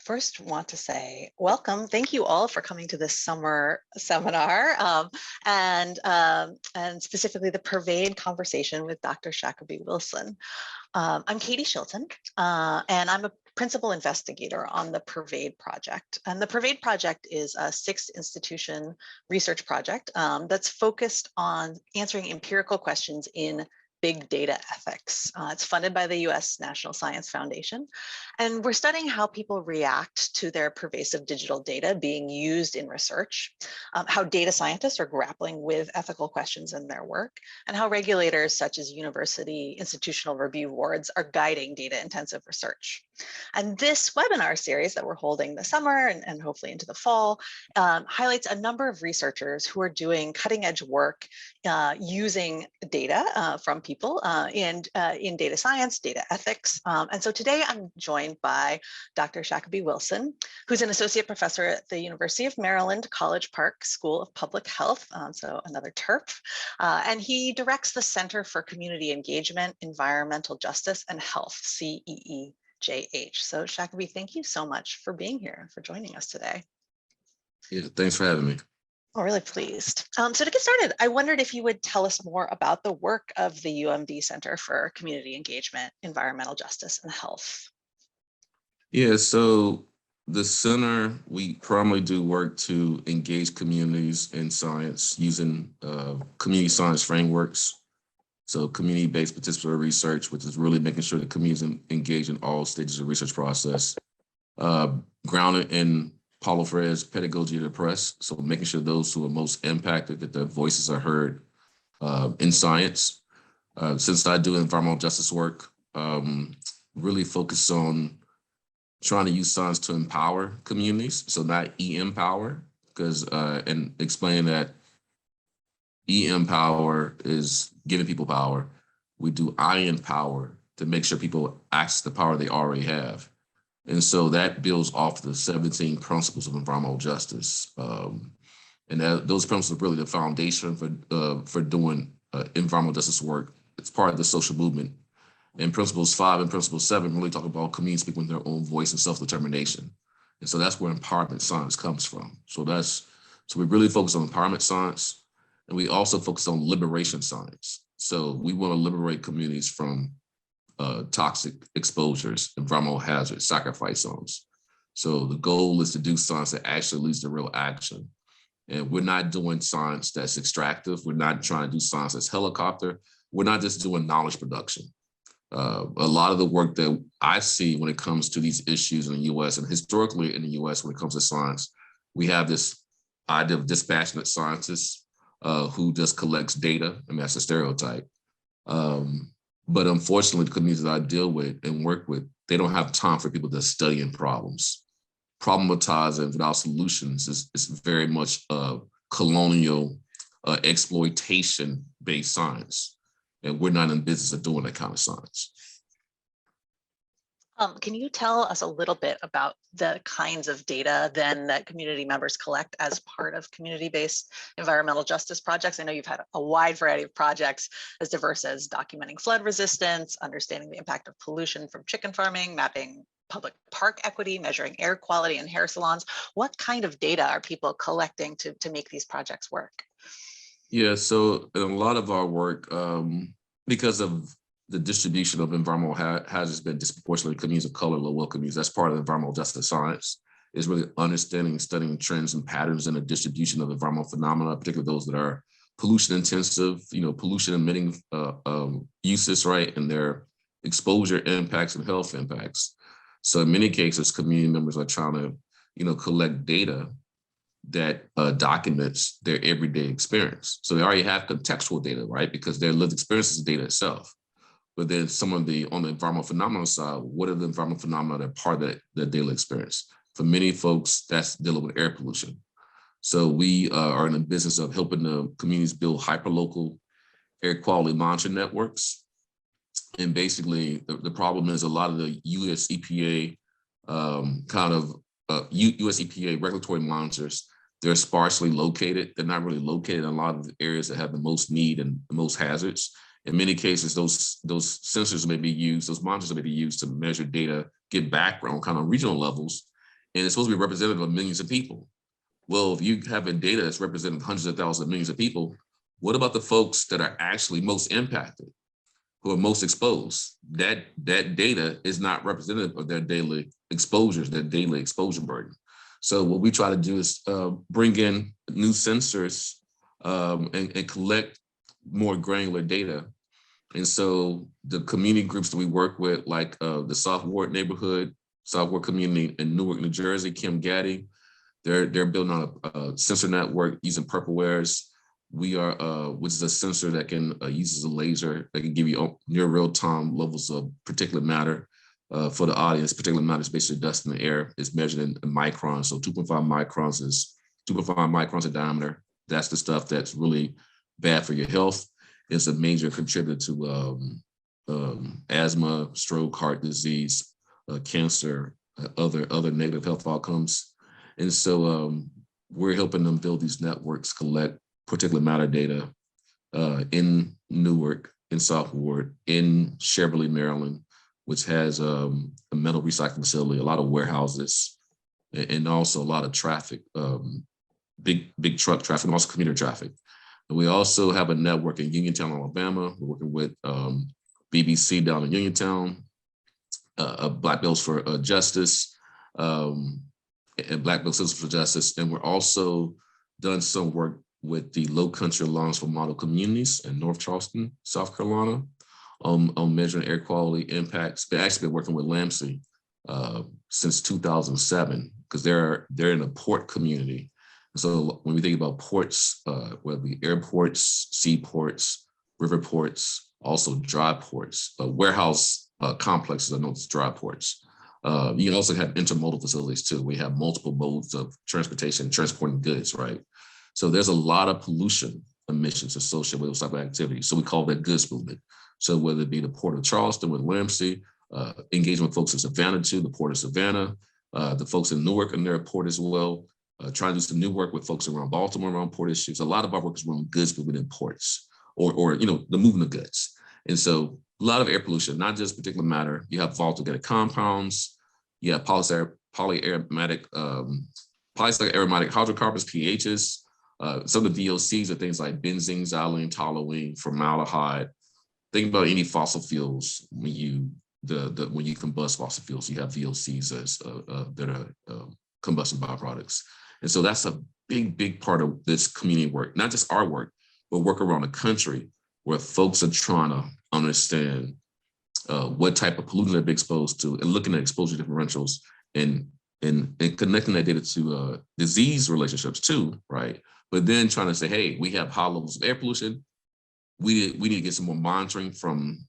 first want to say welcome. Thank you all for coming to this summer seminar and specifically the PERVADE conversation with Dr. Sacoby Wilson. I'm Katie Shilton, and I'm a principal investigator on the PERVADE project. And the PERVADE project is a 6-institution research project that's focused on answering empirical questions in big data ethics. It's funded by the US National Science Foundation. And we're studying how people react to their pervasive digital data being used in research, how data scientists are grappling with ethical questions in their work, and how regulators such as university institutional review boards are guiding data-intensive research. And this webinar series that we're holding this summer and hopefully into the fall highlights a number of researchers who are doing cutting-edge work using data from people in data science, data ethics. And so today I'm joined by Dr. Sacoby Wilson, who's an associate professor at the University of Maryland College Park School of Public Health, so another TERP, and he directs the Center for Community Engagement, Environmental Justice and Health, CEEJH. So Sacoby, thank you so much for being here, for joining us today. Yeah, thanks for having me. Oh, really pleased. So to get started, I wondered if you would tell us more about the work of the UMD Center for Community Engagement, Environmental Justice and Health. Yeah, so the center, we primarily do work to engage communities in science using community science frameworks. So community-based participatory research, which is really making sure the communities engage in all stages of the research process, grounded in Paulo Freire's pedagogy of the press. So making sure those who are most impacted, that their voices are heard in science. Since I do environmental justice work, really focus on trying to use science to empower communities. So not e-empower, because, and explain that e-empower is giving people power. We do I-empower to make sure people access the power they already have. And so that builds off the 17 principles of environmental justice. And those principles are really the foundation for doing environmental justice work. It's part of the social movement. And principles 5 and principle 7 really talk about communities speaking with their own voice and self-determination. And so that's where empowerment science comes from. So we really focus on empowerment science, and we also focus on liberation science. So we want to liberate communities from toxic exposures, environmental hazards, sacrifice zones. So the goal is to do science that actually leads to real action. And we're not doing science that's extractive. We're not trying to do science that's helicopter. We're not just doing knowledge production. A lot of the work that I see when it comes to these issues in the US and historically in the US when it comes to science, we have this idea of dispassionate scientists who just collects data. I mean, that's a stereotype. But unfortunately, the communities that I deal with and work with, they don't have time for people to study in problems. Problematizing without solutions is very much colonial exploitation-based science. And we're not in the business of doing that kind of science. Can you tell us a little bit about the kinds of data then that community members collect as part of community-based environmental justice projects? I know you've had a wide variety of projects as diverse as documenting flood resistance, understanding the impact of pollution from chicken farming, mapping public park equity, measuring air quality in hair salons. What kind of data are people collecting to make these projects work? Yeah, so in a lot of our work, because of the distribution of environmental hazards been disproportionately communities of color, low-wealth communities. That's part of environmental justice science, is really understanding and studying trends and patterns in the distribution of environmental phenomena, particularly those that are pollution intensive, pollution emitting uses, right, and their exposure impacts and health impacts. So in many cases, community members are trying to, collect data that documents their everyday experience. So they already have contextual data, right, because their lived experience is data itself. But then on the environmental phenomena side, what are the environmental phenomena that are part of their daily experience? For many folks, that's dealing with air pollution. So we are in the business of helping the communities build hyperlocal air quality monitoring networks. And basically, the problem is a lot of the US EPA US EPA regulatory monitors, they're sparsely located. They're not really located in a lot of the areas that have the most need and the most hazards. In many cases, those sensors may be used, those monitors may be used to measure data, get background kind of regional levels, and it's supposed to be representative of millions of people. Well, if you have a data that's representing hundreds of thousands of millions of people, what about the folks that are actually most impacted, who are most exposed? That data is not representative of their daily exposures, their daily exposure burden. So what we try to do is bring in new sensors and collect more granular data. And so the community groups that we work with, like the South Ward neighborhood, South Ward community in Newark, New Jersey, Kim Gaddy, they're building on a sensor network using Purplewares. We are, which is a sensor that can uses a laser that can give you near real-time levels of particulate matter for the audience. Particulate matter is basically dust in the air. It's measured in microns. So 2.5 microns is 2.5 microns in diameter. That's the stuff that's really bad for your health. It's a major contributor to asthma, stroke, heart disease, cancer, other negative health outcomes. And so we're helping them build these networks, collect particulate matter data in Newark, in South Ward, in Cheverly, Maryland, which has a metal recycling facility, a lot of warehouses, and also a lot of traffic, big truck traffic, and also commuter traffic. And we also have a network in Uniontown, Alabama. We're working with BBC down in Uniontown, Black Bills for Justice, and Black Bill Citizens for Justice. And we're also done some work with the Low Country Alliance for Model Communities in North Charleston, South Carolina, on measuring air quality impacts. They've actually been working with LAMC since 2007, because they're in a port community. So when we think about ports, whether it be airports, seaports, river ports, also dry ports, warehouse complexes are known as dry ports. You can also have intermodal facilities too. We have multiple modes of transportation, transporting goods, right? So there's a lot of pollution emissions associated with those type of activities. So we call that goods movement. So whether it be the Port of Charleston with LAMC, engaging with folks in Savannah too, the Port of Savannah, the folks in Newark and their port as well, trying to do some new work with folks around Baltimore around port issues. A lot of our work is around goods movement in ports, or the movement of goods. And so a lot of air pollution, not just particulate matter. You have volatile organic compounds, you have polyaromatic hydrocarbons, PHs. Some of the VOCs are things like benzene, xylene, toluene, formaldehyde. Think about any fossil fuels when you combust fossil fuels. You have VOCs as that are combustion byproducts. And so that's a big part of this community work, not just our work, but work around the country where folks are trying to understand what type of pollutants they've been exposed to, and looking at exposure differentials and connecting that data to disease relationships too, right? But then trying to say, hey, we have high levels of air pollution. We need to get some more monitoring from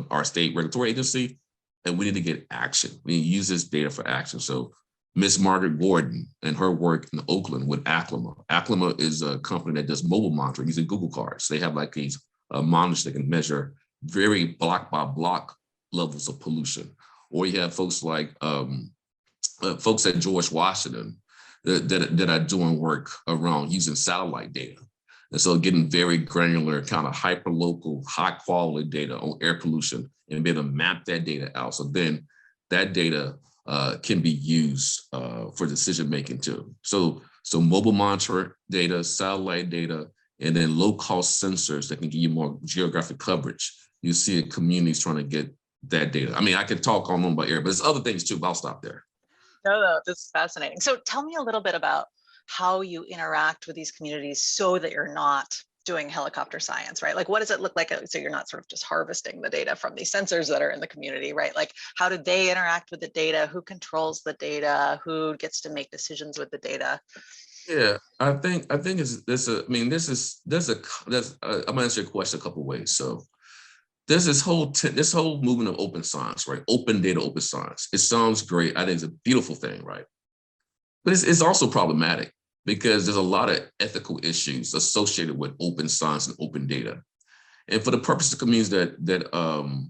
our state regulatory agency, and we need to get action. We need to use this data for action. So Miss Margaret Gordon and her work in Oakland with Aclima. Aclima is a company that does mobile monitoring using Google cards. They have like these monitors that can measure very block by block levels of pollution. Or you have folks like folks at George Washington that are doing work around using satellite data. And so getting very granular, kind of hyper-local, high-quality data on air pollution and be able to map that data out. So then that data can be used for decision-making too. So mobile monitor data, satellite data, and then low-cost sensors that can give you more geographic coverage. You see communities trying to get that data. I mean, I could talk on by air, but there's other things too, but I'll stop there. No, this is fascinating. So tell me a little bit about how you interact with these communities so that you're not doing helicopter science, right? Like, what does it look like? So you're not sort of just harvesting the data from these sensors that are in the community, right? Like, how do they interact with the data? Who controls the data? Who gets to make decisions with the data? Yeah, I think it's this. I'm gonna answer your question a couple of ways. So there's this whole movement of open science, right? Open data, open science. It sounds great. I think it's a beautiful thing, right? But it's also problematic because there's a lot of ethical issues associated with open science and open data. And for the purpose of communities that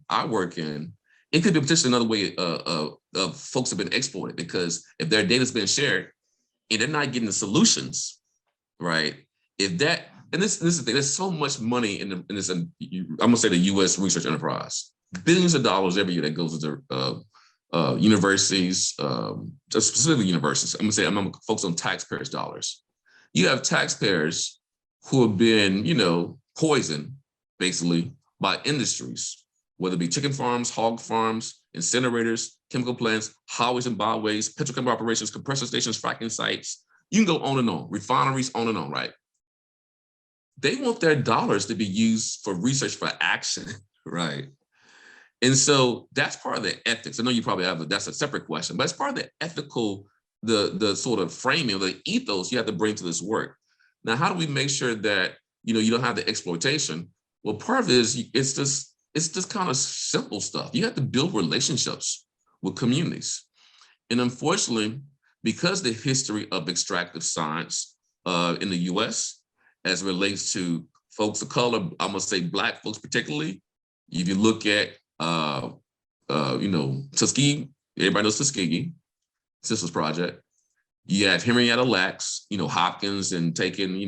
I work in, it could be potentially another way of folks have been exploited, because if their data's been shared and they're not getting the solutions, right? And this is the thing, there's so much money in this, I'm gonna say the US research enterprise, billions of dollars every year that goes into universities, specifically universities. I'm gonna focus on taxpayers' dollars. You have taxpayers who have been, poisoned basically by industries, whether it be chicken farms, hog farms, incinerators, chemical plants, highways and byways, petrochemical operations, compressor stations, fracking sites. You can go on and on, refineries, on and on, right? They want their dollars to be used for research for action, right? And so that's part of the ethics. I know you probably have that's a separate question, but it's part of the ethical, the sort of framing, the ethos you have to bring to this work. Now, how do we make sure that you don't have the exploitation? Well, part of it is it's just kind of simple stuff. You have to build relationships with communities, and unfortunately, because the history of extractive science in the U.S. as it relates to folks of color, I'm gonna say Black folks particularly. If you look at Tuskegee, everybody knows Tuskegee, Sisters Project. You have Henrietta Lacks, Hopkins, and taking,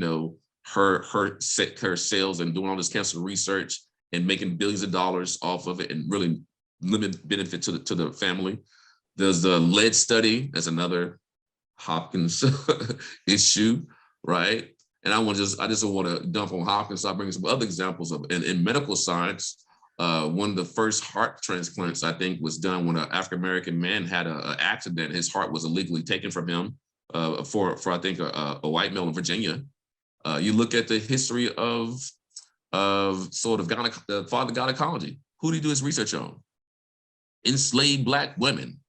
her sales and doing all this cancer research and making billions of dollars off of it and really limited benefit to the family. There's the lead study. That's another Hopkins issue, right? And I just don't want to dump on Hopkins. So I'll bring some other examples of in medical science. One of the first heart transplants, I think, was done when an African-American man had an accident. His heart was illegally taken from him for I think, a white male in Virginia. You look at the history of sort of the father gynecology. Who did he do his research on? Enslaved Black women.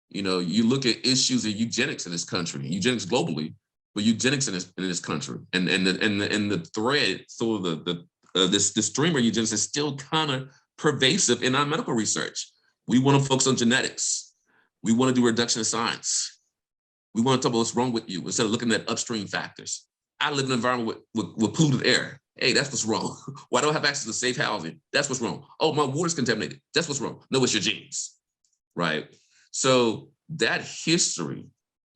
You look at issues of eugenics in this country, eugenics globally, but eugenics in this country, and the thread, so this stream of eugenics is still kind of pervasive in our medical research. We want to focus on genetics. We want to do reduction of science. We want to talk about what's wrong with you instead of looking at upstream factors. I live in an environment with polluted air. Hey, that's what's wrong. Why don't I have access to safe housing? That's what's wrong. Oh, my water's contaminated. That's what's wrong. No, it's your genes, right? So that history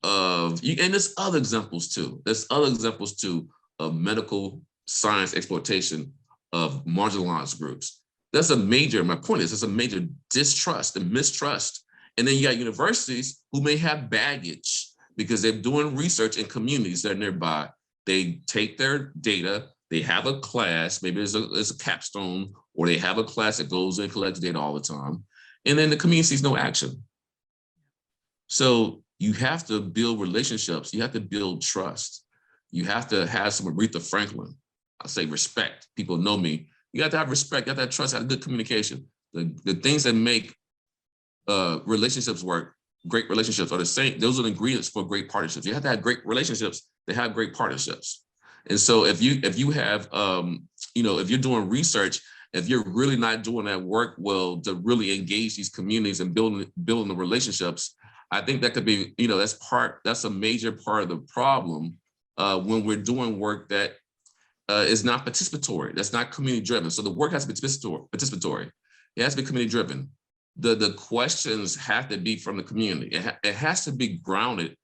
of, and there's other examples too. There's other examples too of medical science exploitation of marginalized groups. That's a major, my point is, there's a major distrust and mistrust. And then you got universities who may have baggage because they're doing research in communities that are nearby. They take their data, they have a class, maybe it's a capstone, or they have a class that goes and collects data all the time. And then the community sees no action. So you have to build relationships. You have to build trust. You have to have some Aretha Franklin. I say respect. People know me. You have to have respect. You have to have trust. Have good communication. The things that make relationships work, great relationships, are the same. Those are the ingredients for great partnerships. You have to have great relationships to have great partnerships. And so if you have if you're doing research, if you're really not doing that work well to really engage these communities and building the relationships, I think that could be, that's a major part of the problem when we're doing work that is not participatory, that's not community driven. So the work has to be participatory. It has to be community driven. The questions have to be from the community. It has to be grounded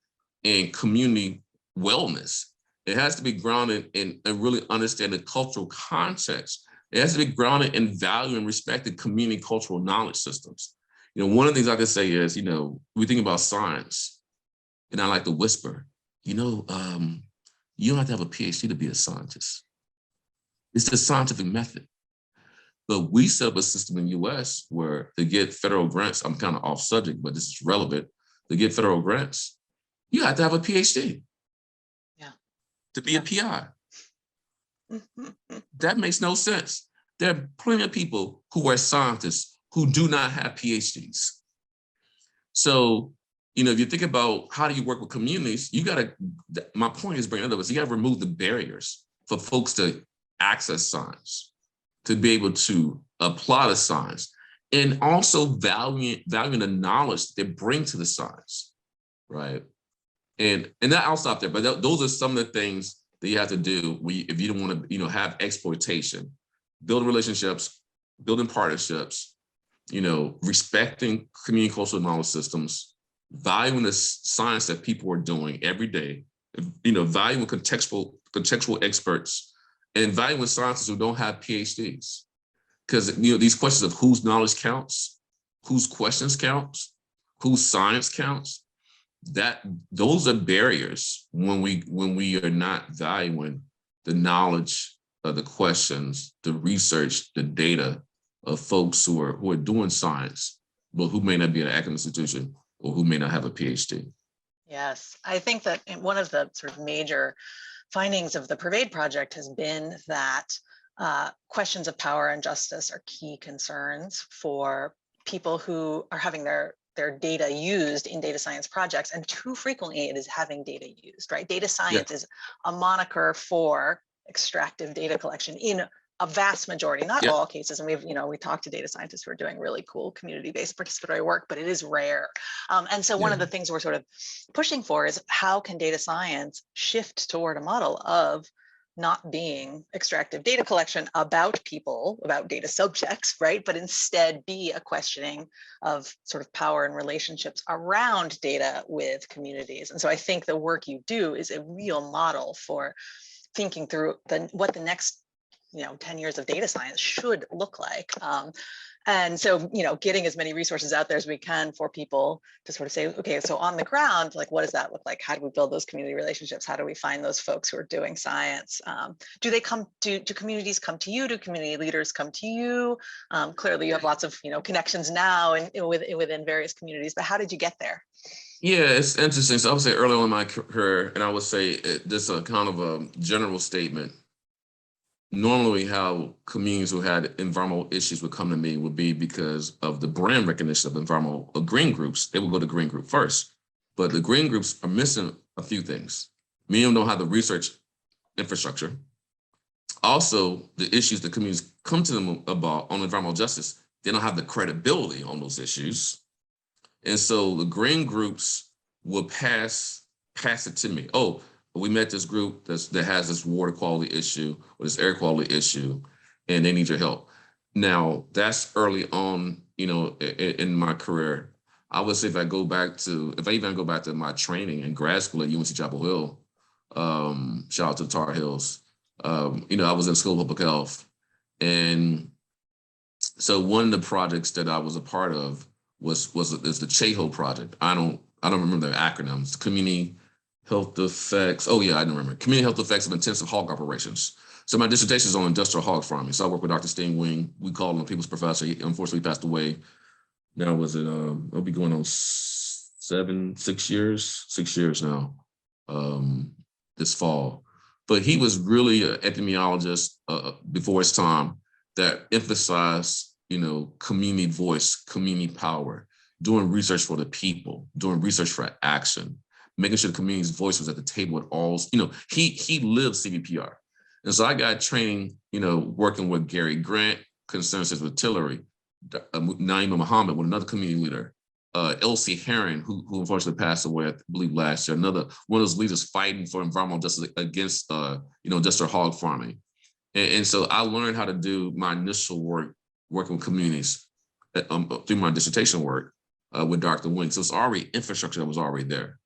in community wellness. It has to be grounded in really understand the cultural context. It has to be grounded in value and respecting community cultural knowledge systems. One of the things I can say is, we think about science, and I like to whisper, you don't have to have a PhD to be a scientist. It's the scientific method. But we set up a system in the US where to get federal grants, I'm kind of off subject, but this is relevant, to get federal grants, you have to have a PhD. Yeah. To be a PI. That makes no sense. There are plenty of people who are scientists who do not have PhDs. So, if you think about how do you work with communities, my point is bringing it up, is you got to remove the barriers for folks to access science, to be able to apply the science, and also valuing the knowledge that they bring to the science, right? And that, I'll stop there, but those are some of the things that you have to do if you don't want to, have exploitation, building relationships, building partnerships, respecting community cultural knowledge systems, valuing the science that people are doing every day, valuing contextual experts, and valuing scientists who don't have PhDs. Because, these questions of whose knowledge counts, whose questions counts, whose science counts, those are barriers when we are not valuing the knowledge of the questions, the research, the data of folks who are doing science, but who may not be at an academic institution or who may not have a PhD. Yes, I think that one of the sort of major findings of the PERVADE project has been that questions of power and justice are key concerns for people who are having their data used in data science projects, and too frequently it is having data used, right? Data science is a moniker for extractive data collection in a vast majority, not all cases. And we talked to data scientists who are doing really cool community-based participatory work, but it is rare. And so one of the things we're sort of pushing for is how can data science shift toward a model of not being extractive data collection about people, about data subjects, right? But instead be a questioning of sort of power and relationships around data with communities. And so I think the work you do is a real model for thinking through what the next 10 years of data science should look like. And so, getting as many resources out there as we can for people to sort of say, okay, so on the ground, like, what does that look like? How do we build those community relationships? How do we find those folks who are doing science? Do communities come to you? Do community leaders come to you? Clearly you have lots of, connections now and within various communities, but how did you get there? Yeah, it's interesting. So I would say early on in my career, and I would say this is a kind of a general statement. Normally how communities who had environmental issues would come to me would be because of the brand recognition of environmental green groups. They would go to green group first, but the green groups are missing a few things. Many of them don't have the research infrastructure. Also, the issues that communities come to them about on environmental justice, they don't have the credibility on those issues. And so the green groups will pass it to me. Oh, we met this group that has this water quality issue or this air quality issue, and they need your help. Now, that's early on, in my career. I would say if I even go back to my training in grad school at UNC Chapel Hill, shout out to the Tar Heels. I was in school of public health. And so one of the projects that I was a part of is the CEEJH project. I don't remember the acronyms. Community Health Effects. Oh yeah, I remember. Community Health Effects of Intensive Hog Operations. So my dissertation is on industrial hog farming. So I work with Dr. Sting Wing. We call him a people's professor. He unfortunately passed away. Now it'll be going on 6 years now, this fall. But he was really an epidemiologist before his time that emphasized, community voice, community power, doing research for the people, doing research for action, making sure the community's voice was at the table at all. He lived CVPR. And so I got training, working with Gary Grant, consensus with Tillery, Naima Muhammad with another community leader, Elsie Herron, who unfortunately passed away, I believe last year, another one of those leaders fighting for environmental justice against, industrial hog farming. And so I learned how to do my initial work, working with communities through my dissertation work with Dr. Wing. So it's already infrastructure that was already there.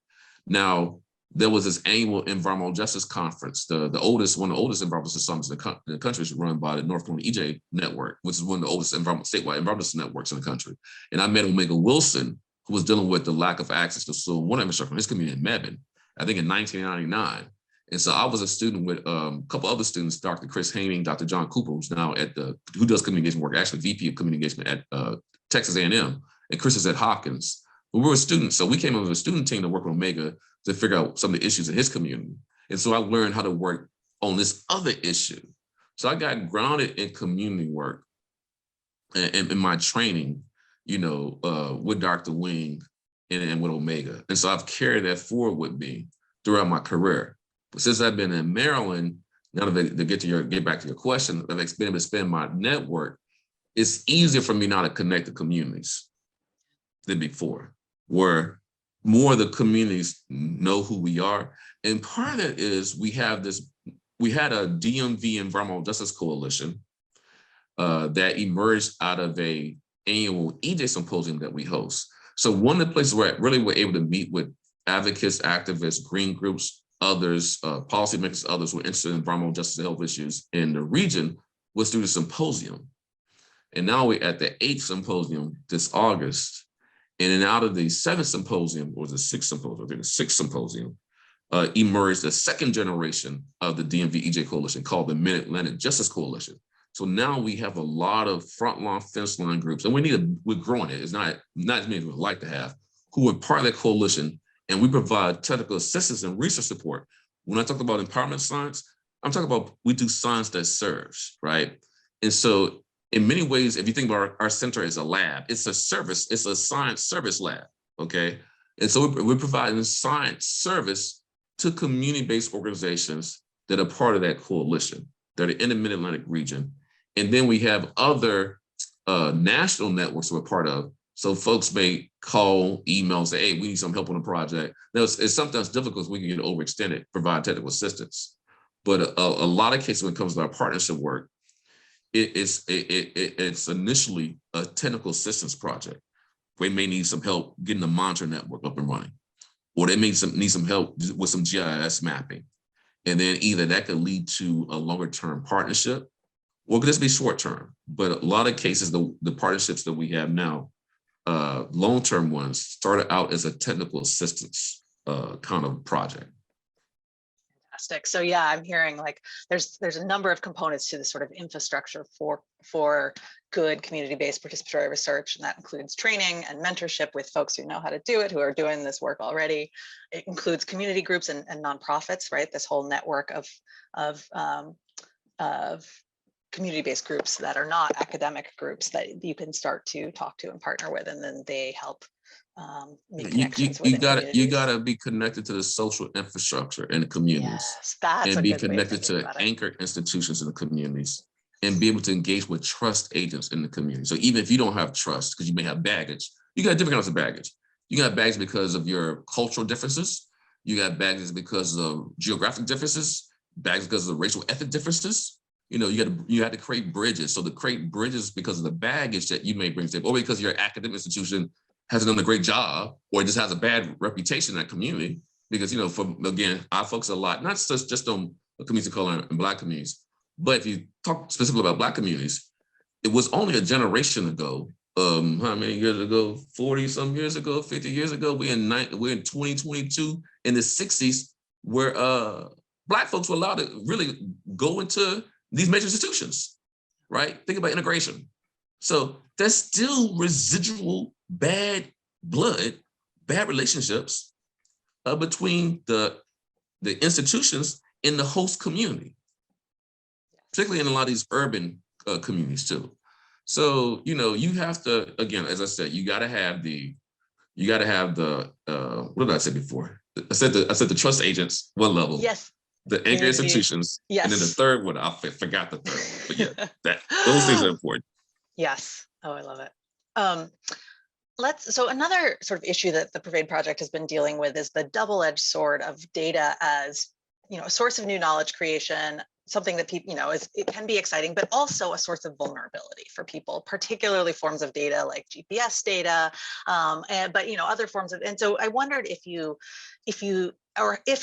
Now, there was this annual environmental justice conference. One of the oldest environmental justice summits in the country is run by the North Carolina EJ Network, which is one of the oldest statewide environmental justice networks in the country. And I met Omega Wilson, who was dealing with the lack of access to soil water infrastructure in his community in Mebane, I think in 1999. And so I was a student with a couple other students, Dr. Chris Haining, Dr. John Cooper, who's now who does communication work, actually VP of communication at Texas A&M, and Chris is at Hopkins. But we were students, so we came up with a student team to work with Omega to figure out some of the issues in his community. And so I learned how to work on this other issue. So I got grounded in community work and in my training, with Dr. Wing and with Omega. And so I've carried that forward with me throughout my career. But since I've been in Maryland, now to get back to your question, I've been able to expand my network. It's easier for me now to connect the communities than before, where more of the communities know who we are. And part of it is we had a DMV Environmental Justice Coalition that emerged out of an annual EJ symposium that we host. So one of the places where really we're able to meet with advocates, activists, green groups, others, policymakers, others who are interested in environmental justice and health issues in the region was through the symposium. And now we're at the 8th symposium this August. And then out of the 7th symposium, or the 6th symposium, I think the 6th symposium, emerged a second generation of the DMV-EJ Coalition called the Mid-Atlantic Justice Coalition. So now we have a lot of frontline, fence line groups, and we're growing it. It's not as many as we'd like to have, who are part of that coalition, and we provide technical assistance and research support. When I talk about empowerment science, I'm talking about we do science that serves, right? And so in many ways, if you think about our center as a lab, it's a service, it's a science service lab, okay? And so we're providing science service to community-based organizations that are part of that coalition, that are in the Mid-Atlantic region. And then we have other national networks we're part of. So folks may call, email, say, hey, we need some help on the project. Now, it's sometimes difficult because we can get overextended, provide technical assistance. But a lot of cases when it comes to our partnership work, it's initially a technical assistance project. We may need some help getting the monitor network up and running, or they may need some help with some GIS mapping. And then either that could lead to a longer term partnership, or could just be short term. But a lot of cases, the partnerships that we have now, long-term ones, started out as a technical assistance kind of project. Fantastic. So yeah, I'm hearing like there's a number of components to this sort of infrastructure for good community-based participatory research, and that includes training and mentorship with folks who know how to do it, who are doing this work already. It includes community groups and nonprofits, right? This whole network of community-based groups that are not academic groups that you can start to talk to and partner with, and then they help make connections you gotta be connected to the social infrastructure in the communities. Yes, that's and be connected to anchor institutions in the communities, and be able to engage with trust agents in the community. So even if you don't have trust, because you may have baggage, you got different kinds of baggage. You got baggage because of your cultural differences. You got baggage because of geographic differences, baggage because of racial ethnic differences. You know, you have to create bridges. So to create bridges because of the baggage that you may bring to it, or because your academic institution hasn't done a great job, or it just has a bad reputation in that community. Because, you know, again, I focus a lot, not just on the communities of color and Black communities, but if you talk specifically about Black communities, it was only a generation ago, how many years ago, 40 some years ago, 50 years ago, we're in 2022, in the 60s, where Black folks were allowed to really go into these major institutions, right? Think about integration. So there's still residual bad blood, bad relationships between the institutions in the host community, particularly in a lot of these urban communities too. So, you know, you have to, again, as I said, you got to have the, what did I say before? I said the trust agents, one level. Yes. The anchor institutions. Yes. And then the third one, I forgot the third one, but yeah, those things are important. Yes. Oh, I love it. So another sort of issue that the PERVADE project has been dealing with is the double-edged sword of data as, you know, a source of new knowledge creation, something that people, you know, it can be exciting, but also a source of vulnerability for people, particularly forms of data like GPS data, but, you know, other forms of, and so I wondered if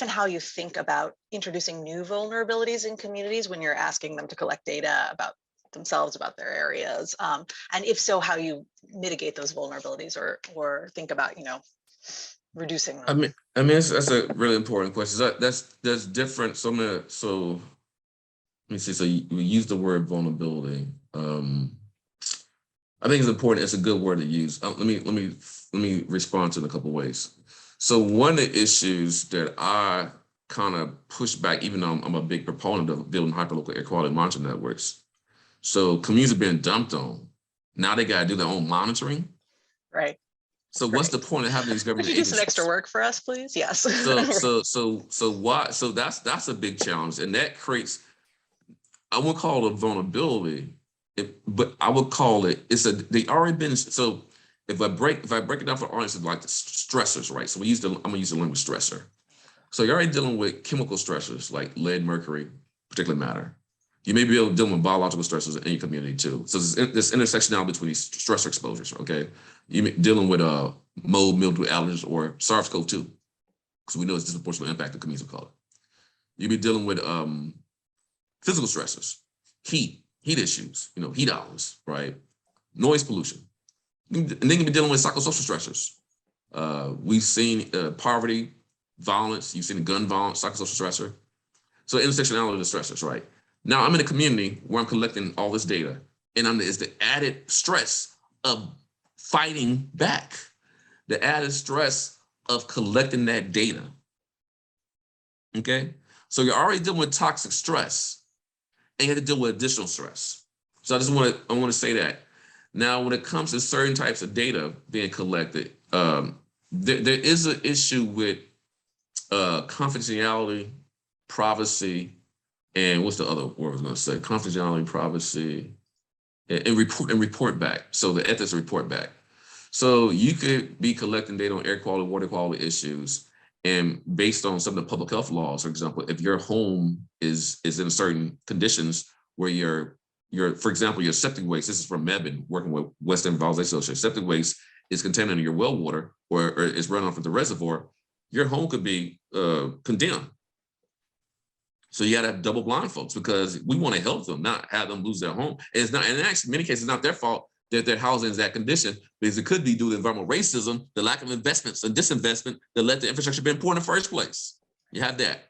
and how you think about introducing new vulnerabilities in communities when you're asking them to collect data about themselves, about their areas, and if so, how you mitigate those vulnerabilities or think about, you know, reducing them. I mean, that's a really important question. That's different. So let me see. So we use the word vulnerability. I think it's important. It's a good word to use. Let me respond to it in a couple of ways. So one of the issues that I kind of push back, even though I'm a big proponent of building hyperlocal air quality monitoring networks. So communities are being dumped on. Now they got to do their own monitoring. Right. So what's the point of having these government agencies? Would you agencies? do some extra work for us, please? Yes. So why? So that's a big challenge, and that creates, I won't call it a vulnerability, but I would call it, they already been, so if I break it down for audiences, like the stressors, right? So I'm gonna use the language stressor. So you're already dealing with chemical stressors like lead, mercury, particulate matter. You may be able to deal with biological stressors in your community too. So there's intersectionality between these stressor exposures, okay? You're dealing with mold, mildew, allergens, or SARS-CoV-2, because we know it's disproportionate impact of communities of color. You'll be dealing with physical stressors, heat issues, you know, heat hours, right? Noise pollution. And then you've been dealing with psychosocial stressors. We've seen poverty, violence, you've seen gun violence, psychosocial stressor. So intersectionality of the stressors, right? Now I'm in a community where I'm collecting all this data, and it's the added stress of fighting back, the added stress of collecting that data. Okay, so you're already dealing with toxic stress, and you have to deal with additional stress. So I want to say that. Now, when it comes to certain types of data being collected, there is an issue with confidentiality, privacy, and what's the other word I was going to say? Confidentiality, privacy, and report back. So the ethics report back. So you could be collecting data on air quality, water quality issues, and based on some of the public health laws, for example, if your home is in certain conditions where for example, your septic waste, this is from Mebane, working with Western Valley Association, septic waste is contaminating your well water or is running off of the reservoir, your home could be condemned. So you got to have double blind folks because we want to help them, not have them lose their home. And it's not, and actually, in many cases, it's not their fault that their housing is that condition, because it could be due to environmental racism, the lack of investments and disinvestment that let the infrastructure be poor in the first place. You have that.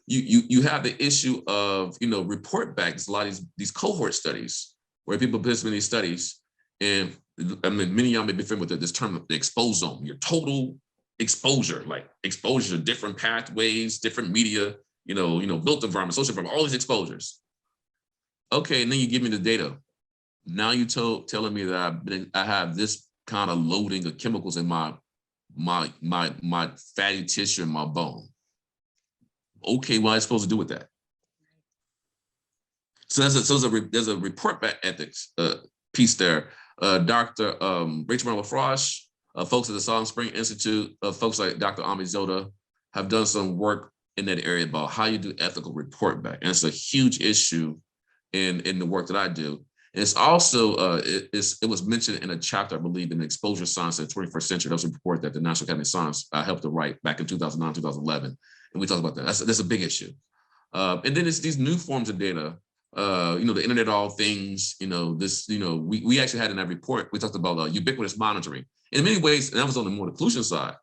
You have the issue of, report backs, a lot of these cohort studies where people participate in these studies. And I mean, many of y'all may be familiar with this term, the exposome, your total exposure, like exposure to different pathways, different media, built environment, social environment, all these exposures. Okay, and then you give me the data. Now you telling me that I have this kind of loading of chemicals in my fatty tissue in my bone. Okay, what am I supposed to do with that? So there's a report back ethics piece there. Dr. Rachel Lafroche, folks at the Solid Spring Institute, folks like Dr. Ami Zoda have done some work in that area about how you do ethical report back. And it's a huge issue in the work that I do. And it's also, it was mentioned in a chapter, I believe, in Exposure Science in the 21st Century. That was a report that the National Academy of Science helped to write back in 2009, 2011. And we talked about that. That's a big issue. And then it's these new forms of data, the Internet of All Things, we actually had in that report, we talked about ubiquitous monitoring. In many ways, and that was on the more pollution side,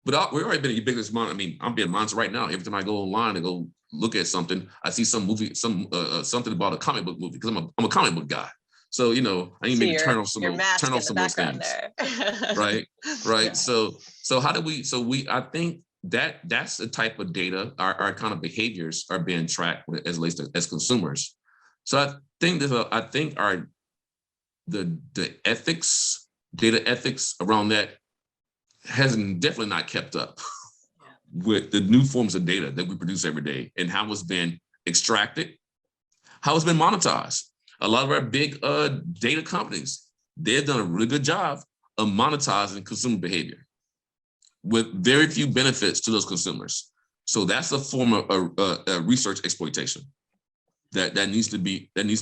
but we've already been ubiquitous monitoring. I mean, I'm being monitored right now. Every time I go online and go look at something, I see some movie, something about a comic book movie, because I'm a comic book guy. So, I need maybe turn off some of those things. Right. Yeah. So how do I think that's the type of data, our kind of behaviors are being tracked as relates to as consumers. So I think the ethics, data ethics around that has definitely not kept up with the new forms of data that we produce every day and how it's been extracted, how it's been monetized. A lot of our big data companies, they've done a really good job of monetizing consumer behavior with very few benefits to those consumers. So that's a form of research exploitation that needs to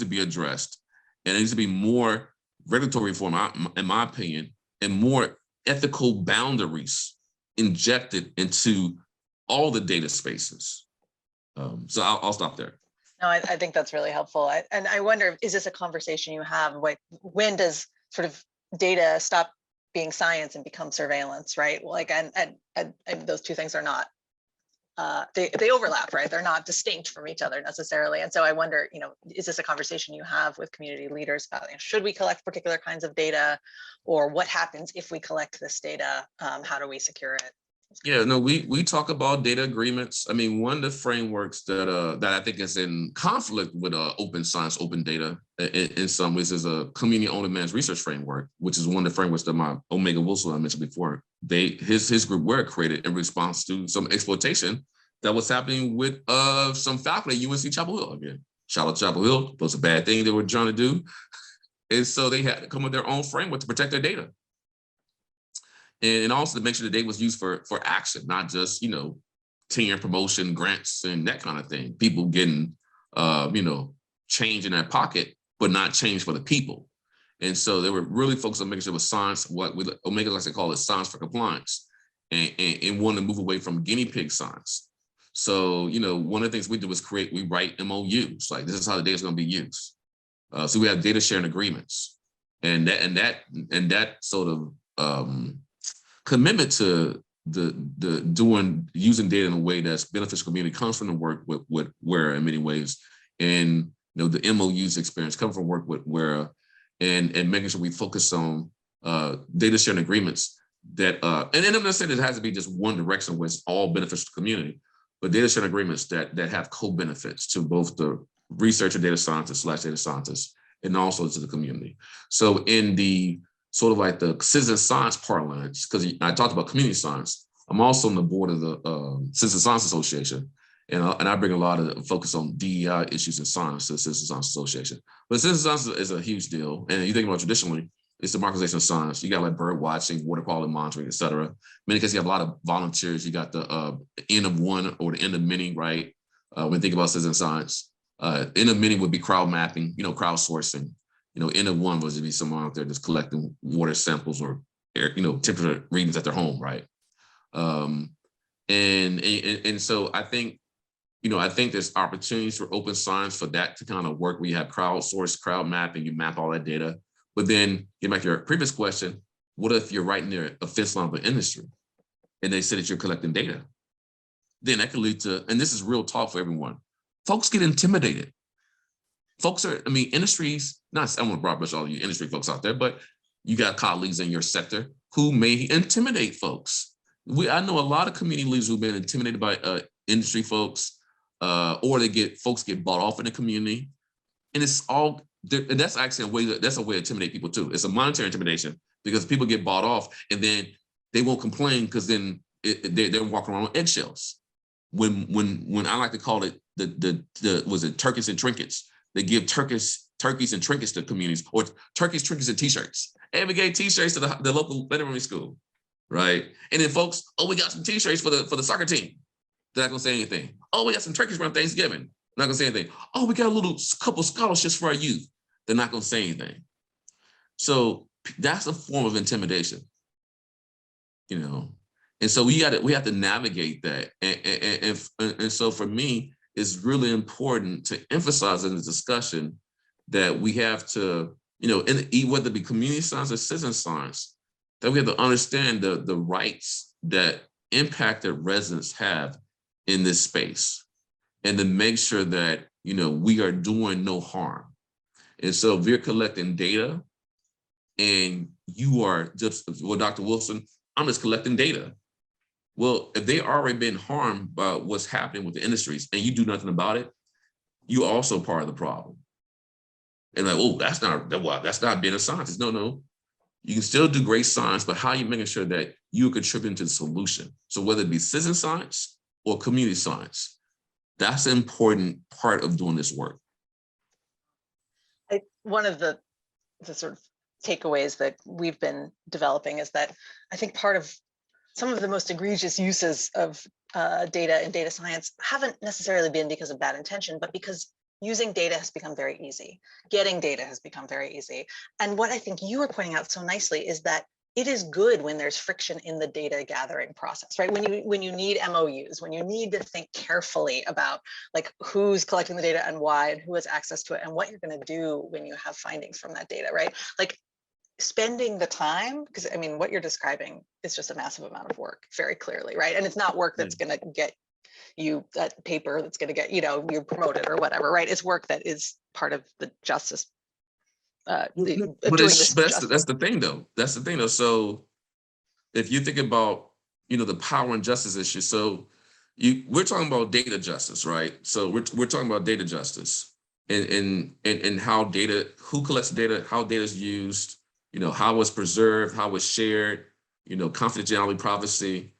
be addressed, and it needs to be more regulatory reform, in my opinion, and more ethical boundaries injected into all the data spaces. So I'll stop there. No, I think that's really helpful. And I wonder, is this a conversation you have? When does sort of data stop being science and become surveillance, right? Like, and those two things are not, they overlap, right? They're not distinct from each other necessarily. And so I wonder, is this a conversation you have with community leaders about, should we collect particular kinds of data, or what happens if we collect this data? How do we secure it? Yeah, no, we talk about data agreements. I mean, one of the frameworks that I think is in conflict with open science, open data in some ways is a community owned and managed research framework, which is one of the frameworks that my Omega Wilson I mentioned before. His group were created in response to some exploitation that was happening with some faculty at UNC Chapel Hill. Again, shout out Chapel Hill. It was a bad thing they were trying to do, and so they had to come with their own framework to protect their data. And also to make sure the data was used for action, not just, tenure, promotion, grants, and that kind of thing. People getting, change in their pocket, but not change for the people. And so they were really focused on making sure it was science, what Omega likes to call it, science for compliance, and wanting to move away from guinea pig science. So, one of the things we do is we write MOUs, like this is how the data is going to be used. So we have data sharing agreements. And that sort of commitment to using data in a way that's beneficial community comes from the work with where in many ways, and the MOU's experience come from work with where, and making sure we focus on data sharing agreements that and I'm not saying it has to be just one direction where it's all beneficial to the community, but data sharing agreements that have co-benefits to both the researcher, data scientist / data scientists, and also to the community. So in the sort of like the citizen science parlance, because I talked about community science, I'm also on the board of the Citizen Science Association, and I bring a lot of focus on DEI issues in science to the Citizen Science Association. But citizen science is a huge deal, and you think about traditionally, it's the democratization of science. You got like bird watching, water quality monitoring, et cetera. In many cases, you have a lot of volunteers. You got the N of one or the N of many, right? When you think about citizen science, N of many would be crowd mapping, crowdsourcing. N of one was to be someone out there just collecting water samples or air, temperature readings at their home, right? And so I think, I think there's opportunities for open science for that to kind of work. We have crowdsourced crowd mapping, you map all that data. But then get back to your previous question, what if you're right near a fence line of an industry and they say that you're collecting data? Then that could lead to, and this is real talk for everyone, folks get intimidated. Folks are, industries, I don't want to broad brush all you industry folks out there, but you got colleagues in your sector who may intimidate folks. I know a lot of community leaders who've been intimidated by industry folks, or folks get bought off in the community. And it's all, and that's actually a way to intimidate people too. It's a monetary intimidation because people get bought off and then they won't complain because then they're walking around on eggshells. When I like to call it was it turkeys and trinkets? They give turkeys and trinkets to communities, or turkeys, trinkets, and t-shirts. And we gave t-shirts to the local veterinary school, right? And then folks, we got some t-shirts for the soccer team. They're not gonna say anything. We got some turkeys around Thanksgiving. They're not gonna say anything. We got a couple scholarships for our youth. They're not gonna say anything. So that's a form of intimidation, And so we have to navigate that. And so for me, it's really important to emphasize in the discussion that we have to, whether it be community science or citizen science, that we have to understand the rights that impacted residents have in this space, and to make sure that, we are doing no harm. And so if you're collecting data and you are just, well, Dr. Wilson, I'm just collecting data. Well, if they already been harmed by what's happening with the industries and you do nothing about it, you also part of the problem. And like, that's not being a scientist. No. You can still do great science, but how are you making sure that you're contributing to the solution? So whether it be citizen science or community science, that's an important part of doing this work. One of the sort of takeaways that we've been developing is that I think part of some of the most egregious uses of data and data science haven't necessarily been because of bad intention, but because using data has become very easy. Getting data has become very easy. And what I think you were pointing out so nicely is that it is good when there's friction in the data gathering process, right? When you need MOUs, when you need to think carefully about like who's collecting the data and why, and who has access to it, and what you're going to do when you have findings from that data, right? Like spending the time, because what you're describing is just a massive amount of work, very clearly, right? And it's not work that's going to get you that paper that's going to get you promoted or whatever, right? It's work that is part of the justice. That's the thing though. So if you think about the power and justice issue, so we're talking about data justice, right? So we're talking about data justice and how data, who collects data, how data is used, how it's preserved, how it's shared, confidentiality, privacy,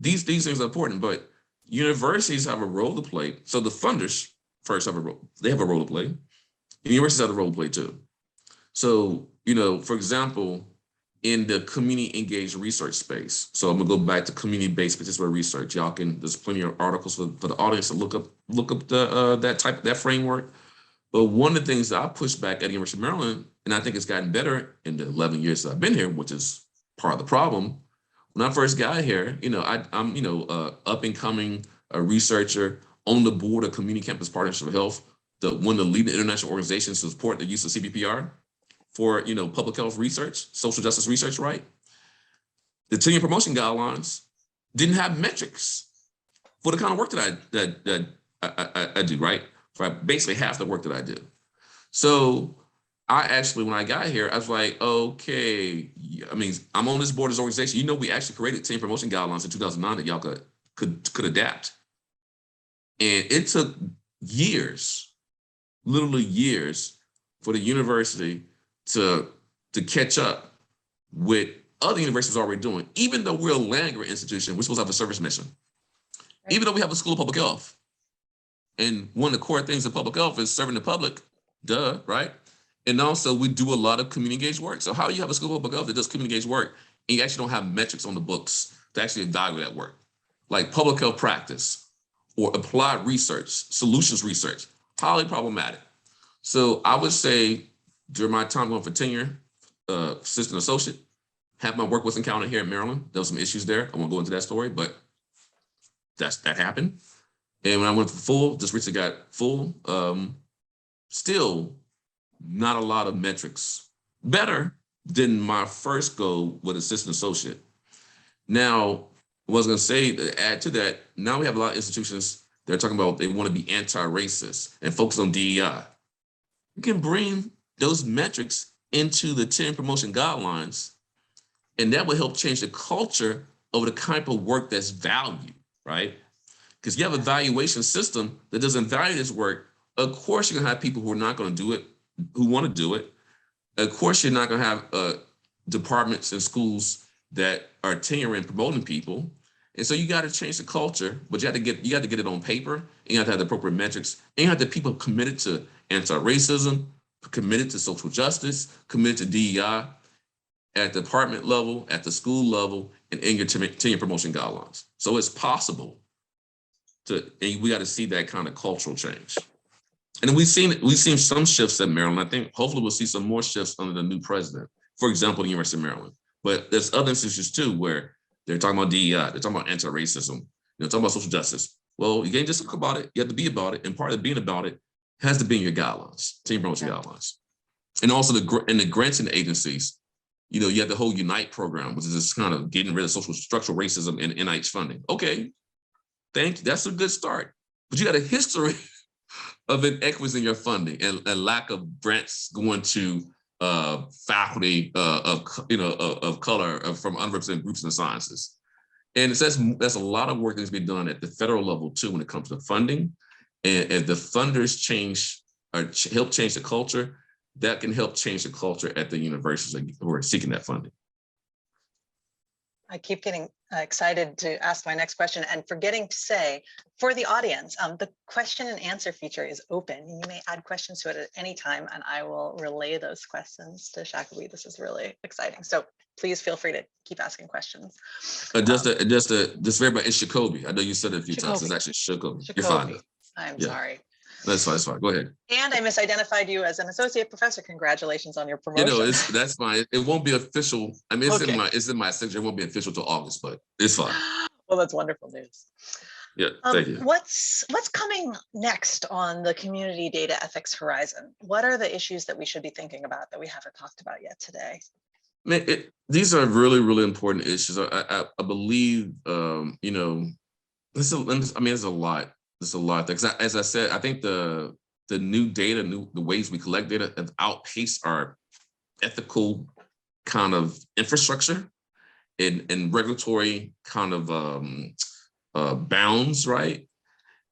these things are important, but universities have a role to play. So the funders first have a role to play. Universities have a role to play too. So, for example, in the community engaged research space. So I'm gonna go back to community-based participatory research. There's plenty of articles for the audience to look up that framework. But one of the things that I pushed back at the University of Maryland, and I think it's gotten better in the 11 years that I've been here, which is part of the problem. When I first got here, I'm up and coming a researcher on the board of Community Campus Partnership for Health, one of the leading international organizations to support the use of CPPR. for, public health research, social justice research, right? The tenure promotion guidelines didn't have metrics for the kind of work that I do, right? For basically half the work that I do. So I actually, when I got here, I was like, okay, I mean, I'm on this board as organization. We actually created tenure promotion guidelines in 2009 that y'all could adapt. And it took years, literally years, for the university to catch up with other universities already doing. Even though we're a land-grant institution, we're supposed to have a service mission. Right. Even though we have a school of public health. And one of the core things of public health is serving the public, duh, right? And also we do a lot of community engaged work. So how you have a school of public health that does community engaged work and you actually don't have metrics on the books to actually evaluate that work? Like public health practice or applied research, solutions research, highly problematic. So I would say during my time going for tenure, assistant associate, half my work was encountered here in Maryland. There was some issues there. I won't go into that story, but that happened. And when I went for full, just recently got full, still not a lot of metrics. Better than my first go with assistant associate. Now, I was going to say, to add to that, now we have a lot of institutions that are talking about they want to be anti-racist and focus on DEI. You can bring those metrics into the tenure promotion guidelines, and that will help change the culture of the type of work that's valued, right? Because you have a valuation system that doesn't value this work. Of course, you're going to have people who are not going to do it, who want to do it. Of course, you're not going to have departments and schools that are tenuring and promoting people. And so you got to change the culture, but you got to get it on paper, and you have to have the appropriate metrics, and you have to have people committed to anti-racism, committed to social justice, committed to DEI at the department level, at the school level, and in your tenure promotion guidelines. So it's possible and we got to see that kind of cultural change. And we've seen some shifts at Maryland. I think hopefully we'll see some more shifts under the new president. For example, the University of Maryland. But there's other institutions too where they're talking about DEI, they're talking about anti-racism, they're talking about social justice. Well, you can't just talk about it, you have to be about it. And part of being about it has to be in your guidelines, tenure promotion guidelines. And also in the granting agencies, you have the whole Unite program, which is this kind of getting rid of structural racism and NIH funding. Okay, thank you, that's a good start. But you got a history of inequities in your funding and a lack of grants going to faculty of color from underrepresented groups in the sciences. And that's a lot of work that's being done at the federal level too when it comes to funding. And if the funders change or help change the culture, that can help change the culture at the universities who are seeking that funding. I keep getting excited to ask my next question and forgetting to say, for the audience, the question and answer feature is open. You may add questions to it at any time, and I will relay those questions to Sacoby. This is really exciting. So please feel free to keep asking questions. Just for everybody, it's Sacoby. I know you said it a few times. It's actually Sacoby. You're fine. I'm sorry. That's fine. That's fine. Go ahead. And I misidentified you as an associate professor. Congratulations on your promotion. That's fine. It won't be official. I mean, it's in my signature. It won't be official till August, but it's fine. Well, that's wonderful news. Yeah, thank you. What's coming next on the community data ethics horizon? What are the issues that we should be thinking about that we haven't talked about yet today? These are really, really important issues. I believe, there's a lot. There's a lot. Because as I said, I think the new data, the ways we collect data have outpaced our ethical kind of infrastructure and regulatory kind of bounds, right?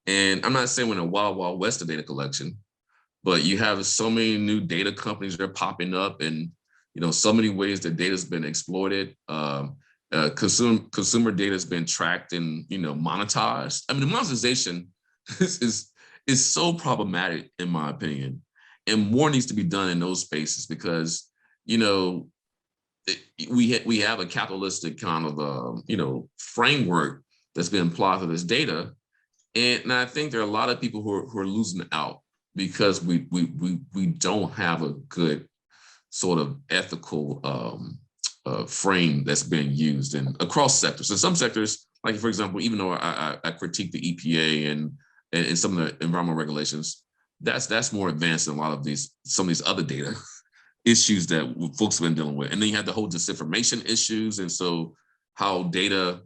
And I'm not saying we're in a wild, wild west of data collection, but you have so many new data companies that are popping up, and so many ways that data has been exploited. Consumer data has been tracked and monetized. I mean, the monetization is so problematic in my opinion, and more needs to be done in those spaces because we have a capitalistic kind of framework that's been applied to this data, and I think there are a lot of people who are losing out because we don't have a good sort of ethical frame that's being used across sectors. In some sectors, like for example, even though I critique the EPA and some of the environmental regulations, that's more advanced than some of these other data issues that folks have been dealing with. And then you have the whole disinformation issues. And so how data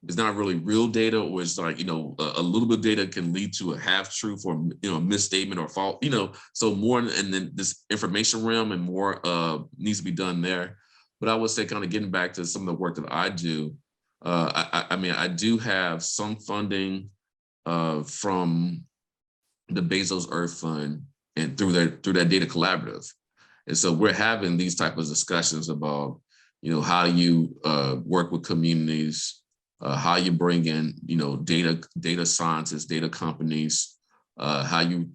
is not really real data, or it's like, a little bit of data can lead to a half truth or, misstatement or fault, so more, and then this information realm and more needs to be done there. But I would say, kind of getting back to some of the work that I do, I do have some funding from the Bezos Earth Fund and through that data collaborative. And so we're having these type of discussions about, how do you work with communities, how you bring in, data scientists, data companies, how you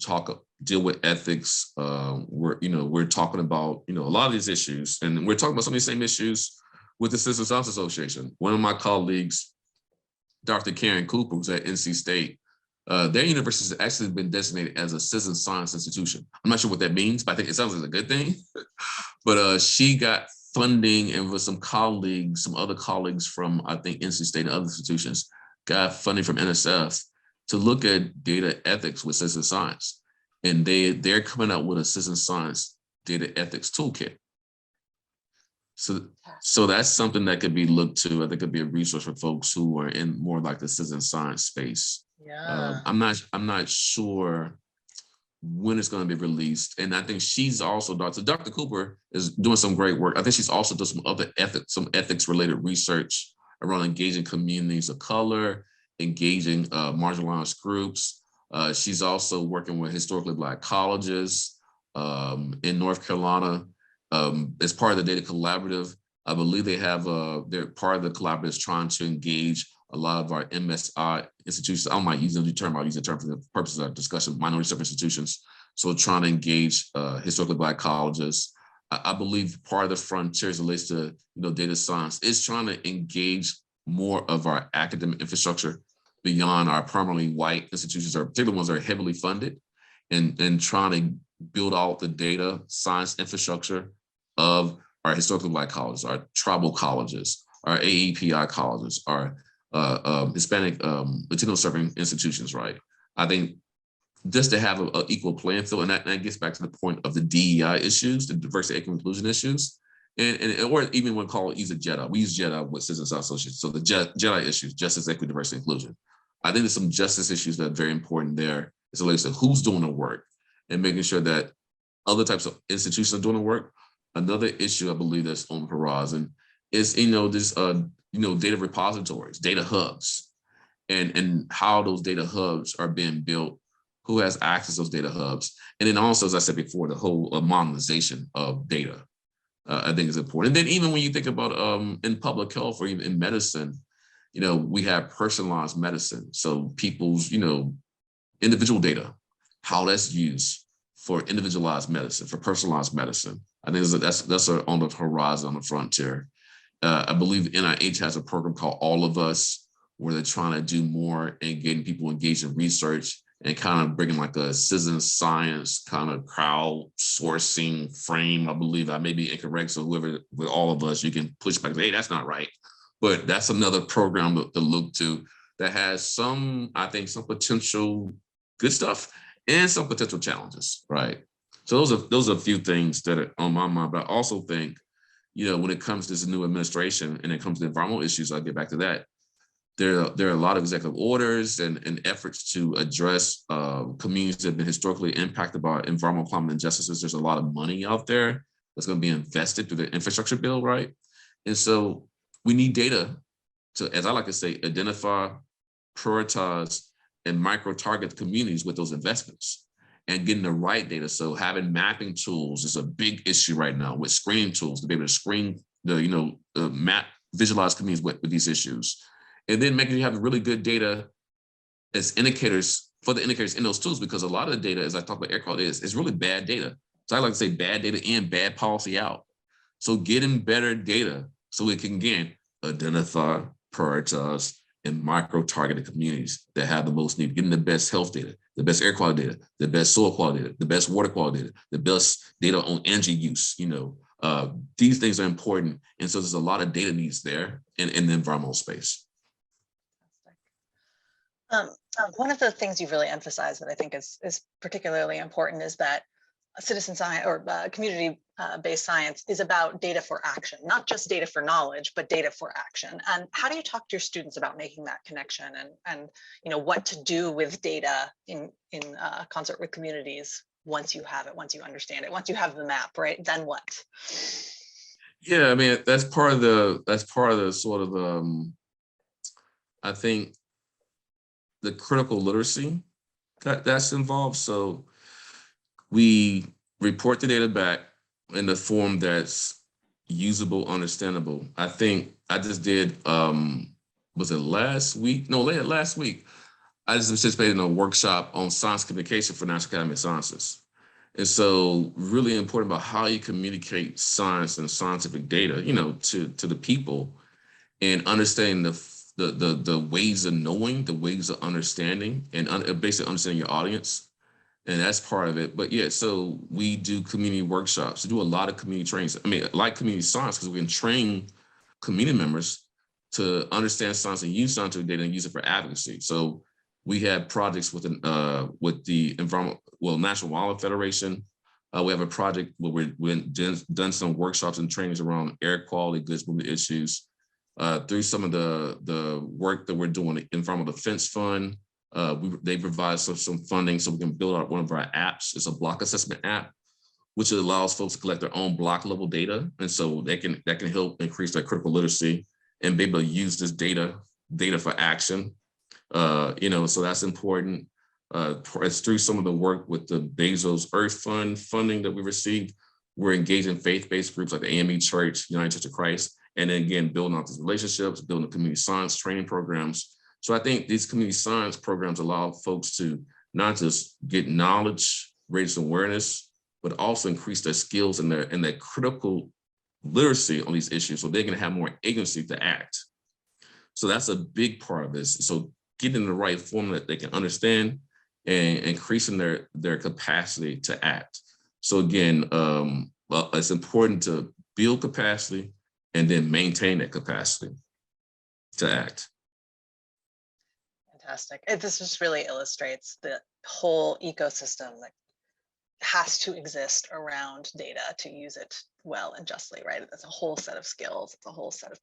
deal with ethics. We're talking about, a lot of these issues, and we're talking about some of these same issues with the Citizen Science Association. One of my colleagues, Dr. Karen Cooper, who's at NC State, their university has actually been designated as a citizen science institution. I'm not sure what that means, but I think it sounds like a good thing. But she got funding, and with some other colleagues from, I think, NC State and other institutions, got funding from NSF to look at data ethics with citizen science. And they're coming out with a citizen science data ethics toolkit. So that's something that could be looked to. I think could be a resource for folks who are in more like the citizen science space. Yeah. I'm not sure when it's going to be released. And I think she's also, Dr. Cooper is doing some great work. I think she's also done some other ethics related research around engaging communities of color, engaging marginalized groups. She's also working with historically Black colleges in North Carolina. As part of the data collaborative, I believe they're part of the collaborative is trying to engage a lot of our MSI institutions. I might use the term, I'll use the term for the purposes of our discussion, minority service institutions. So trying to engage historically Black colleges. I believe part of the frontiers relates to data science is trying to engage more of our academic infrastructure beyond our primarily white institutions, or particularly ones that are heavily funded, and trying to build out the data science infrastructure of our historically Black colleges, our tribal colleges, our AEPI colleges, our Hispanic Latino serving institutions, right? I think just to have an equal playing field, and that gets back to the point of the DEI issues, the diversity, equity, inclusion issues, or even when called use a JEDI. We use JEDI with Citizen Science Associates. So the JEDI issues, justice, equity, diversity, inclusion. I think there's some justice issues that are very important there. It's related to who's doing the work and making sure that other types of institutions are doing the work. Another issue I believe that's on the horizon is this data repositories, data hubs, and how those data hubs are being built, who has access to those data hubs. And then also, as I said before, the whole monetization of data, I think is important. And then even when you think about in public health or even in medicine, we have personalized medicine. So people's, individual data, how that's used for individualized medicine, for personalized medicine. I think that's on the horizon, on the frontier. I believe NIH has a program called All of Us, where they're trying to do more and getting people engaged in research and kind of bringing like a citizen science kind of crowdsourcing frame. I believe I may be incorrect. So whoever with All of Us, you can push back, hey, that's not right. But that's another program to look to that has some potential good stuff and some potential challenges, right? So those are a few things that are on my mind. But I also think, when it comes to this new administration and it comes to environmental issues, I'll get back to that. There are a lot of executive orders and efforts to address communities that have been historically impacted by environmental climate injustices. There's a lot of money out there that's going to be invested through the infrastructure bill, right? And so we need data to, as I like to say, identify, prioritize, and micro-target communities with those investments and getting the right data. So having mapping tools is a big issue right now with screening tools to be able to screen the map, visualize communities with these issues. And then making sure you have really good data as indicators for the indicators in those tools, because a lot of the data, as I talk about air quality, is really bad data. So I like to say bad data in, bad policy out. So getting better data so we can, again, identify, prioritize, and micro-targeted communities that have the most need, getting the best health data, the best air quality data, the best soil quality data, the best water quality data, the best data on energy use. These things are important. And so there's a lot of data needs there in the environmental space. One of the things you've really emphasized that I think is particularly important is that citizen science or community based science is about data for action, not just data for knowledge, but data for action. And how do you talk to your students about making that connection and what to do with data in concert with communities once you have it, once you understand it, once you have the map, right? Then what? Yeah, I mean, that's part of the sort of I think the critical literacy that's involved. So we report the data back in the form that's usable, understandable. I think I just did, was it last week? No, last week, I just participated in a workshop on science communication for National Academy of Sciences. And so really important about how you communicate science and scientific data, to the people, and understanding the ways of knowing, the ways of understanding, and basically understanding your audience. And that's part of it. But yeah, so we do community workshops. We do a lot of community trainings. I mean, like community science, because we can train community members to understand science and use scientific data and use it for advocacy. So we have projects with the National Wildlife Federation. We have a project where we've done some workshops and trainings around air quality, goods movement issues. Through some of the work that we're doing, the Environmental Defense Fund, they provide some funding so we can build out one of our apps. It's a block assessment app, which allows folks to collect their own block level data. And so that can help increase their critical literacy and be able to use this data for action. So that's important. It's through some of the work with the Bezos Earth Fund funding that we received. We're engaging faith-based groups like the AME Church, United Church of Christ, and then again, building out these relationships, building community science training programs. So I think these community science programs allow folks to not just get knowledge, raise awareness, but also increase their skills and their critical literacy on these issues so they can have more agency to act. So that's a big part of this. So getting the right form that they can understand and increasing their capacity to act. So again, it's important to build capacity and then maintain that capacity to act. Fantastic. This just really illustrates the whole ecosystem that has to exist around data to use it well and justly, right? It's a whole set of skills, it's a whole set of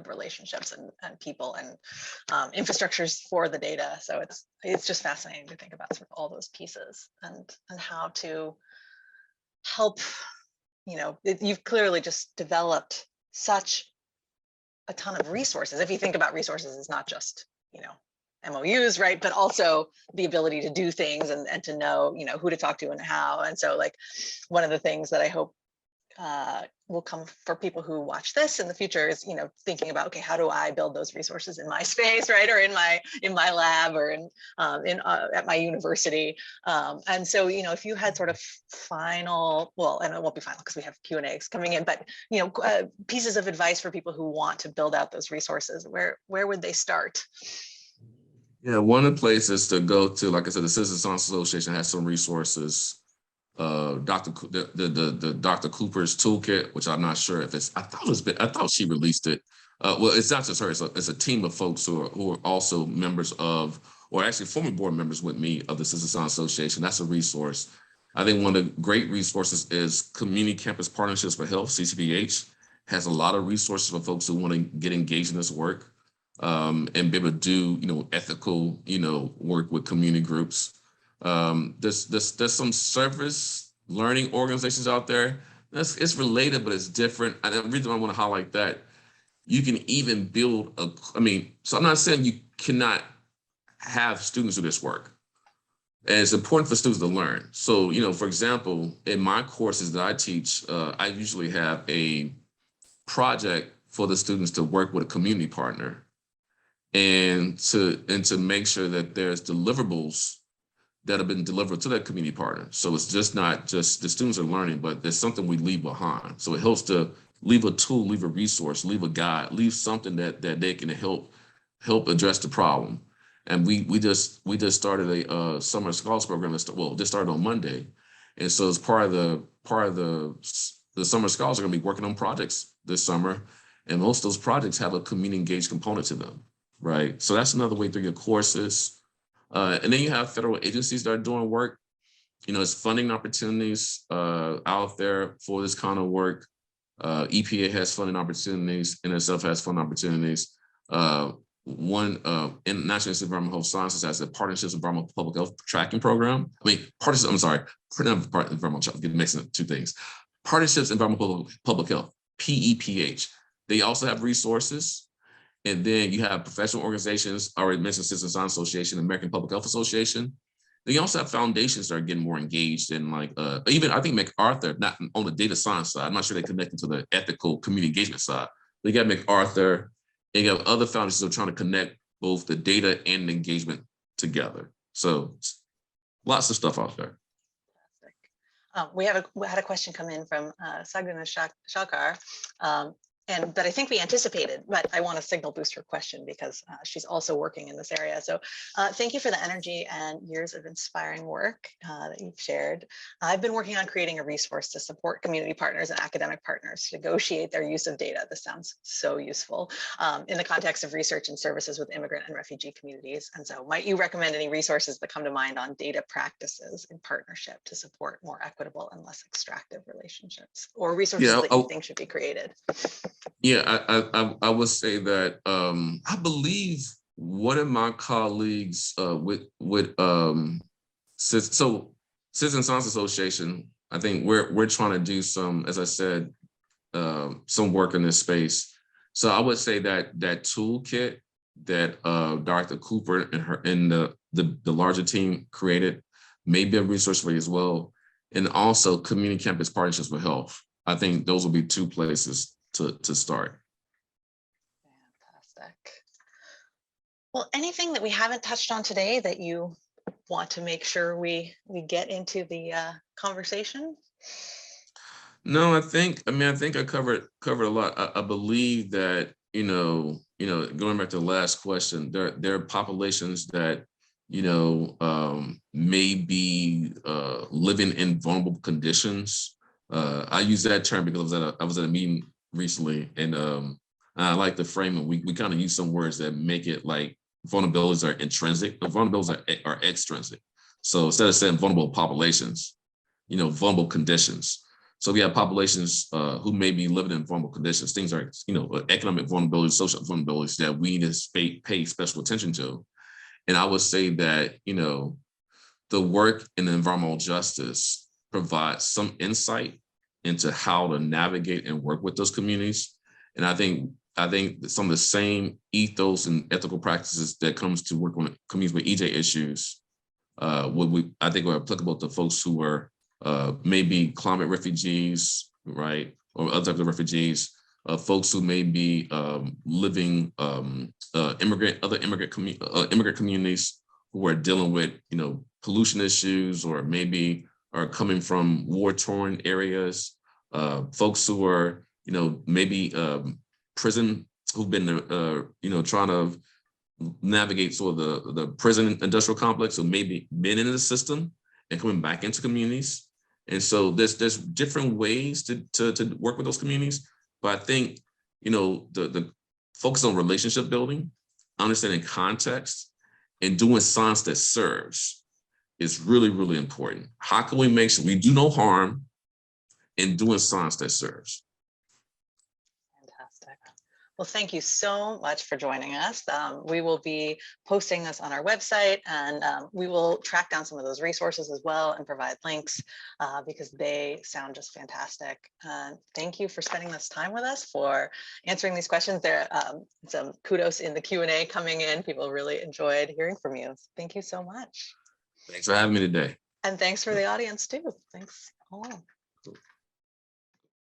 relationships and people and infrastructures for the data. So it's just fascinating to think about sort of all those pieces and how to help, you've clearly just developed such a ton of resources. If you think about resources as not just, MOUs, right? But also the ability to do things and to know, who to talk to and how. And so like one of the things that I hope will come for people who watch this in the future is, thinking about, okay, how do I build those resources in my space, right? Or in my lab or at my university. And so, if you had sort of final, well, and it won't be final because we have Q&As coming in, but, pieces of advice for people who want to build out those resources, where would they start? Yeah, one of the places to go to, like I said, the Citizen Science Association has some resources. Dr. Cooper's toolkit, which I'm not sure if it's, I thought she released it. Well, it's not just her, it's a team of folks who are also members of, or actually former board members with me of the Citizen Science Association. That's a resource. I think one of the great resources is Community Campus Partnerships for Health, CEEJH, has a lot of resources for folks who want to get engaged in this work. And be able to do, ethical, work with community groups. There's some service learning organizations out there. It's related, but it's different. And the reason I want to highlight that, you can even build so I'm not saying you cannot have students do this work. And it's important for students to learn. So, for example, in my courses that I teach, I usually have a project for the students to work with a community partner and to make sure that there's deliverables that have been delivered to that community partner. So it's just not just the students are learning, but there's something we leave behind. So it helps to leave a tool, leave a resource, leave a guide, leave something that they can help address the problem. And we just started a summer scholars program this started on Monday. And so as part of the summer scholars are going to be working on projects this summer. And most of those projects have a community engaged component to them. Right. So that's another way through your courses. And then you have federal agencies that are doing work. There's funding opportunities out there for this kind of work. EPA has funding opportunities, NSF has funding opportunities. National Institute of Environmental Health Sciences has a Partnerships Environmental Public Health Tracking Program. Environmental, I'm mixing two things. Partnerships Environmental Public Health, PEPH. They also have resources. And then you have professional organizations, I already mentioned Citizen Science Association, American Public Health Association. Then you also have foundations that are getting more engaged in, like, even I think MacArthur, not on the data science side, I'm not sure they connect to the ethical community engagement side. But you got MacArthur, and you have other foundations that are trying to connect both the data and the engagement together. So lots of stuff out there. We had a question come in from Saguna Shakar, that I think we anticipated, but I want to signal boost her question because she's also working in this area. So thank you for the energy and years of inspiring work that you've shared. I've been working on creating a resource to support community partners and academic partners to negotiate their use of data. This sounds so useful in the context of research and services with immigrant and refugee communities. And so might you recommend any resources that come to mind on data practices in partnership to support more equitable and less extractive relationships, or resources that you think should be created? Yeah, I would say that I believe one of my colleagues Citizen Science Association, I think we're trying to do some, as I said, some work in this space. So I would say that toolkit that Dr. Cooper and the larger team created may be a resource for you as well. And also community campus partnerships with health. I think those will be two places to start. Fantastic. Well, anything that we haven't touched on today that you want to make sure we get into the conversation? No, I think I covered a lot. I believe that, going back to the last question, there are populations that, may be living in vulnerable conditions. I use that term because I was at a meeting recently, and I like the framing. We kind of use some words that make it like vulnerabilities are intrinsic, vulnerabilities are extrinsic. So instead of saying vulnerable populations, vulnerable conditions. So we have populations who may be living in vulnerable conditions. Things are, economic vulnerabilities, social vulnerabilities that we need to pay special attention to. And I would say that, the work in environmental justice provides some insight into how to navigate and work with those communities. And I think some of the same ethos and ethical practices that comes to work on communities with EJ issues, I think are applicable to folks who are maybe climate refugees, right, or other types of refugees, folks who may be living immigrant communities who are dealing with pollution issues, or maybe are coming from war-torn areas, folks who are maybe prison, who've been trying to navigate sort of the prison industrial complex, so maybe been in the system and coming back into communities. And so there's different ways to work with those communities. But I think the focus on relationship building, understanding context, and doing science that serves is really, really important. How can we make sure we do no harm in doing science that serves? Fantastic. Well, thank you so much for joining us. We will be posting this on our website, and we will track down some of those resources as well and provide links because they sound just fantastic. Thank you for spending this time with us, for answering these questions. There are some kudos in the Q&A coming in. People really enjoyed hearing from you. Thank you so much. Thanks for having me today. And thanks for the audience too. Thanks all. Cool.